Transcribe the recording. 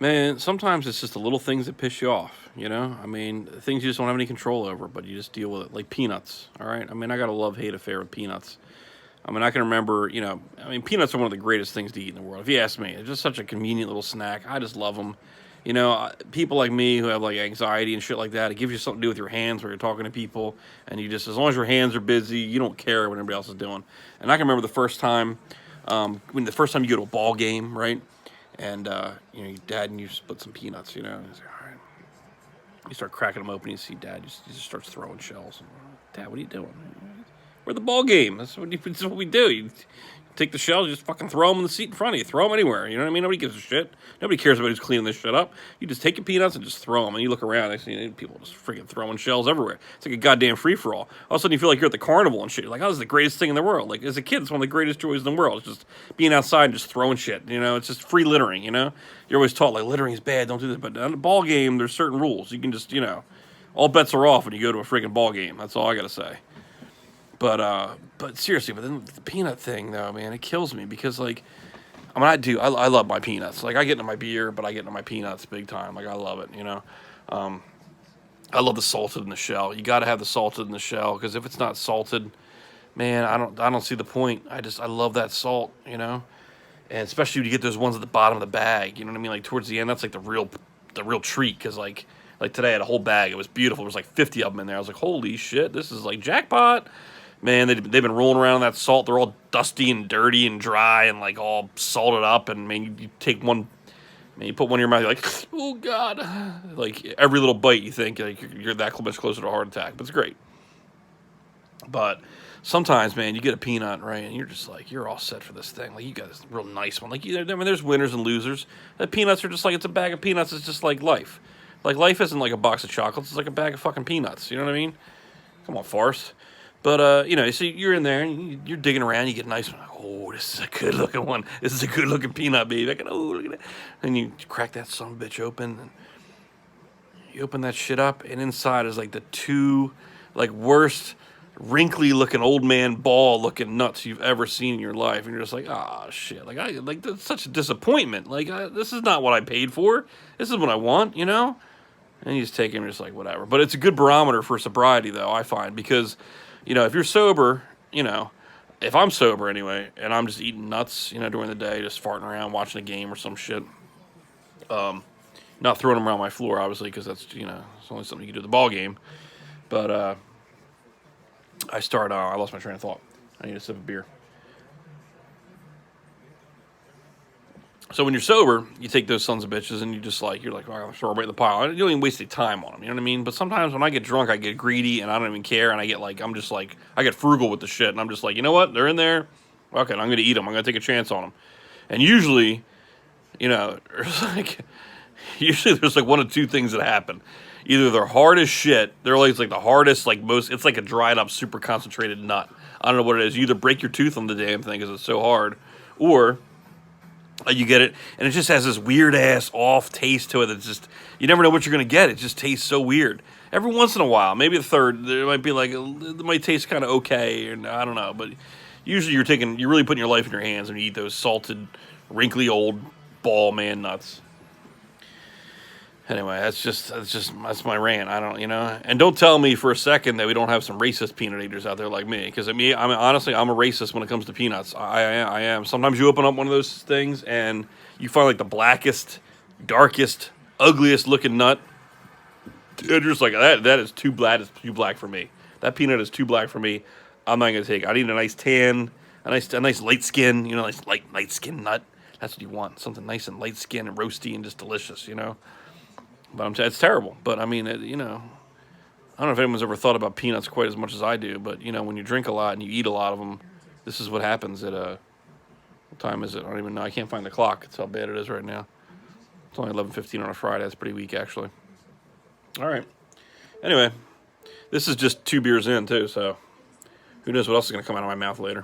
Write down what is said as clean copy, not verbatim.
Man, sometimes it's just the little things that piss you off, you know? I mean, things you just don't have any control over, but you just deal with it. Like peanuts, all right? I mean, I got a love-hate affair with peanuts. I mean, I can remember, I mean, peanuts are one of the greatest things to eat in the world. If you ask me, it's just such a convenient little snack. I just love them. People like me who have like anxiety and shit like that, it gives you something to do with your hands where you're talking to people, and you just, as long as your hands are busy, you don't care what anybody else is doing. And I can remember the first time, when the first time you go to a ball game, right? And your dad and you split some peanuts, and he's like, all right. You start cracking them open, and you see dad he just starts throwing shells. Dad, what are you doing? We're at the ball game. That's what we do. You take the shells, you just fucking throw them in the seat in front of you. Throw them anywhere. You know what I mean? Nobody gives a shit. Nobody cares about who's cleaning this shit up. You just take your peanuts and just throw them. And you look around, and see people just freaking throwing shells everywhere. It's like a goddamn free for all. All of a sudden, you feel like you're at the carnival and shit. You're like, oh, this is the greatest thing in the world. Like as a kid, it's one of the greatest joys in the world. It's just being outside and just throwing shit. It's just free littering. You're always taught like littering is bad. Don't do this. But on a ball game, there's certain rules. You can just all bets are off when you go to a freaking ball game. That's all I gotta say. But seriously, but then the peanut thing though, man, it kills me because like, I mean, I love my peanuts. Like I get into my beer, but I get into my peanuts big time. Like I love it. I love the salted in the shell. You got to have the salted in the shell because if it's not salted, man, I don't see the point. I love that salt. And especially when you get those ones at the bottom of the bag. You know what I mean? Like towards the end, that's like the real treat because like today I had a whole bag. It was beautiful. There was like 50 of them in there. I was like, holy shit, this is like jackpot. Man, they've been rolling around in that salt. They're all dusty and dirty and dry and like all salted up. And man, you take one, man, you put one in your mouth, you're like, oh god, like every little bite you think like you're that much closer to a heart attack. But it's great. But sometimes, man, you get a peanut right, and you're just like you're all set for this thing. Like you got this real nice one. Like I mean, there's winners and losers. The peanuts are just like it's a bag of peanuts. It's just like life. Like life isn't like a box of chocolates. It's like a bag of fucking peanuts. You know what I mean? Come on, farce. But so you're in there and you're digging around. You get a nice one. Like, oh, this is a good looking one. This is a good looking peanut, baby. Oh, look at that. And you crack that son of a bitch open. And you open that shit up, and inside is like the two, like worst, wrinkly looking old man ball looking nuts you've ever seen in your life. And you're just like, ah, shit. Like that's such a disappointment. Like this is not what I paid for. This is what I want. And you just take him, just like whatever. But it's a good barometer for sobriety, though I find, because if you're sober, if I'm sober anyway, and I'm just eating nuts, during the day, just farting around, watching a game or some shit, not throwing them around my floor, obviously, because that's, it's only something you can do at the ball game. But I lost my train of thought. I need a sip of beer. So when you're sober, you take those sons of bitches and you're like, oh, I'm throw them right in the pile. You don't even waste any time on them, you know what I mean? But sometimes when I get drunk, I get greedy and I don't even care. And I get frugal with the shit. And I'm just like, you know what? They're in there. Okay, I'm going to eat them. I'm going to take a chance on them. And usually, there's like one of two things that happen. Either they're hard as shit. They're like, it's like the hardest, like most, it's like a dried up, super concentrated nut. I don't know what it is. You either break your tooth on the damn thing because it's so hard, or you get it, and it just has this weird ass off taste to it. That's just you never know what you're gonna get. It just tastes so weird. Every once in a while, maybe a third, there might be like it might taste kind of okay, and I don't know. But usually, you're really putting your life in your hands when you eat those salted, wrinkly old ball man nuts. Anyway, that's my rant. I don't, and don't tell me for a second that we don't have some racist peanut eaters out there like me, because honestly, I'm a racist when it comes to peanuts. I am. Sometimes you open up one of those things and you find like the blackest, darkest, ugliest looking nut. And you're just like that is too black. It's too black for me. That peanut is too black for me. I'm not gonna take it. I need a nice tan, a nice light skin. Nice light skin nut. That's what you want. Something nice and light skin and roasty and just delicious. But it's terrible. But I mean, I don't know if anyone's ever thought about peanuts quite as much as I do. But when you drink a lot and you eat a lot of them, this is what happens. What time is it? I don't even know. I can't find the clock. That's how bad it is right now. It's only 11:15 on a Friday. That's pretty weak, actually. All right. Anyway, this is just 2 beers in too. So who knows what else is going to come out of my mouth later.